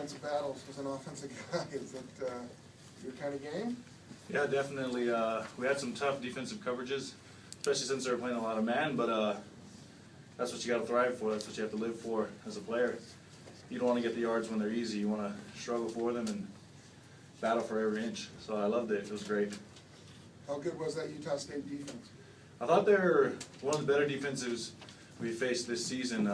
defensive battles as an offensive guy. Is that your kind of game? Yeah, definitely. We had some tough defensive coverages, especially since they were playing a lot of man, but that's what you got to thrive for. That's what you have to live for as a player. You don't want to get the yards when they're easy. You want to struggle for them and battle for every inch. So I loved it. It was great. How good was that Utah State defense? I thought they were one of the better defenses we faced this season.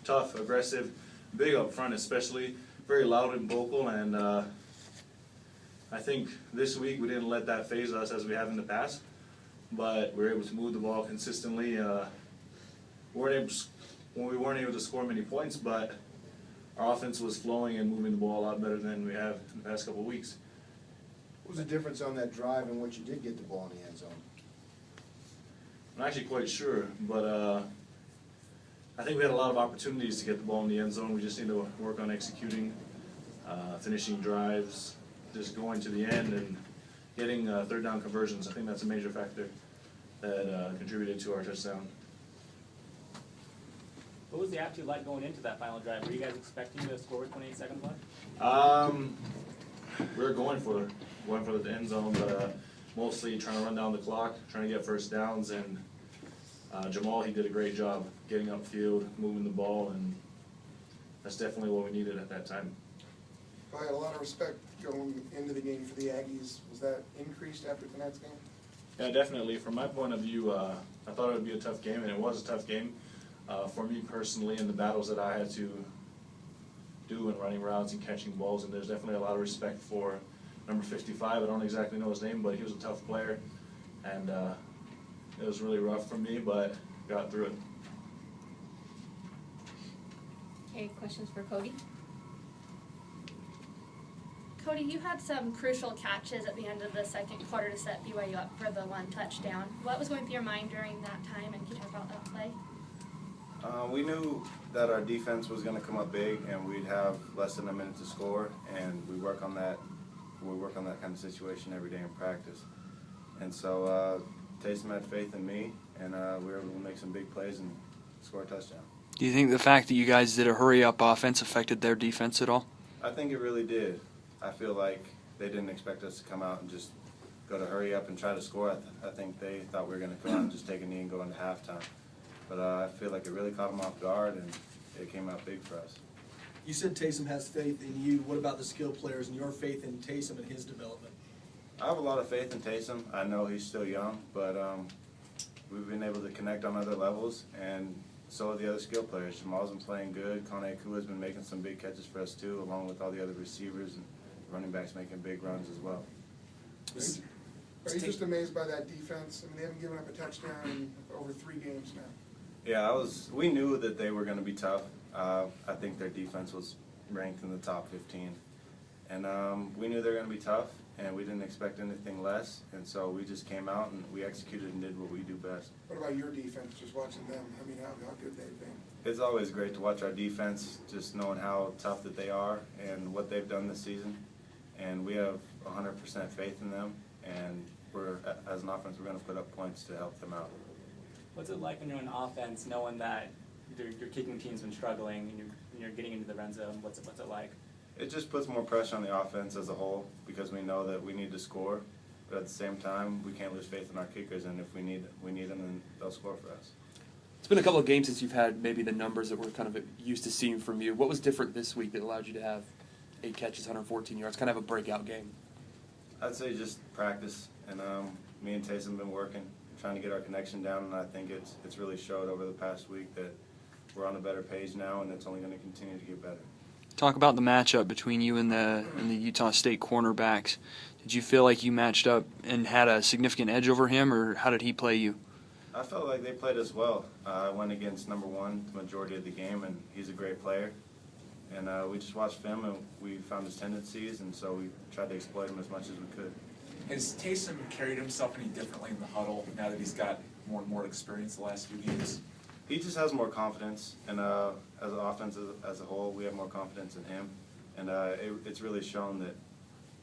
Tough, aggressive, big up front especially, very loud and vocal, and I think this week we didn't let that phase us as we have in the past, but we were able to move the ball consistently. We weren't able to score many points, but our offense was flowing and moving the ball a lot better than we have in the past couple of weeks. What was the difference on that drive and what you did get the ball in the end zone? I'm not actually quite sure, but I think we had a lot of opportunities to get the ball in the end zone. We just need to work on executing, finishing drives, just going to the end and getting third down conversions. I think that's a major factor that contributed to our touchdown. What was the attitude like going into that final drive? Were you guys expecting to score with 28 seconds left? We were going for the end zone, but mostly trying to run down the clock, trying to get first downs, and Jamal, he did a great job getting upfield, moving the ball, and that's definitely what we needed at that time. I had a lot of respect going into the game for the Aggies. Was that increased after tonight's game? Yeah, definitely. From my point of view, I thought it would be a tough game, and it was a tough game. For me personally, in the battles that I had to do in running routes and catching balls, and there's definitely a lot of respect for number 55. I don't exactly know his name, but he was a tough player, and it was really rough for me, but got through it. Okay, questions for Cody? Cody, you had some crucial catches at the end of the second quarter to set BYU up for the one touchdown. What was going through your mind during that time, and can you talk about that play? We knew that our defense was going to come up big, and we'd have less than a minute to score, and we work on that. We work on that kind of situation every day in practice. And so Taysom had faith in me, and we were able to make some big plays and score a touchdown. Do you think the fact that you guys did a hurry-up offense affected their defense at all? I think it really did. I feel like they didn't expect us to come out and just go to hurry up and try to score. I think they thought we were going to come out and just take a knee and go into halftime. But I feel like it really caught them off guard, and it came out big for us. You said Taysom has faith in you. What about the skill players and your faith in Taysom and his development? I have a lot of faith in Taysom. I know he's still young, but we've been able to connect on other levels, and so have the other skill players. Jamal's been playing good. Kaneakua has been making some big catches for us too, along with all the other receivers and running backs making big runs as well. Are you just amazed by that defense? I mean, they haven't given up a touchdown in over 3 games now. Yeah, we knew that they were going to be tough. I think their defense was ranked in the top 15. And we knew they were going to be tough, and we didn't expect anything less. And so we just came out and we executed and did what we do best. What about your defense, just watching them? I mean, how good they've been? It's always great to watch our defense, just knowing how tough that they are and what they've done this season. And we have 100% faith in them, and as an offense, we're going to put up points to help them out. What's it like when you're on offense, knowing that your kicking team's been struggling and you're getting into the red zone? What's it like? It just puts more pressure on the offense as a whole, because we know that we need to score, but at the same time, we can't lose faith in our kickers, and if we need them, then they'll score for us. It's been a couple of games since you've had maybe the numbers that we're kind of used to seeing from you. What was different this week that allowed you to have 8 catches, 114 yards, kind of a breakout game? I'd say just practice, and me and Taysom have been working, trying to get our connection down, and I think it's really showed over the past week that we're on a better page now, and it's only going to continue to get better. Talk about the matchup between you and the Utah State cornerbacks. Did you feel like you matched up and had a significant edge over him, or how did he play you? I felt like they played us well. I went against number 1 the majority of the game, and he's a great player. And we just watched film, and we found his tendencies, and so we tried to exploit him as much as we could. Has Taysom carried himself any differently in the huddle now that he's got more and more experience the last few games? He just has more confidence, and as an offense as a whole, we have more confidence in him. And it's really shown that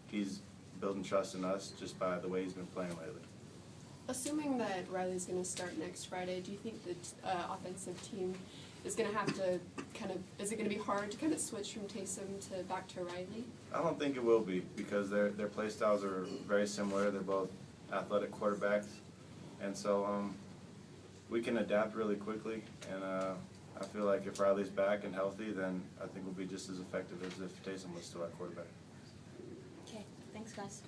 he's building trust in us just by the way he's been playing lately. Assuming that Riley's going to start next Friday, do you think the offensive team is going to have to is it going to be hard to kind of switch from Taysom to back to Riley? I don't think it will be because their play styles are very similar. They're both athletic quarterbacks, and so we can adapt really quickly. And I feel like if Riley's back and healthy, then I think we'll be just as effective as if Taysom was still at quarterback. Okay, thanks guys.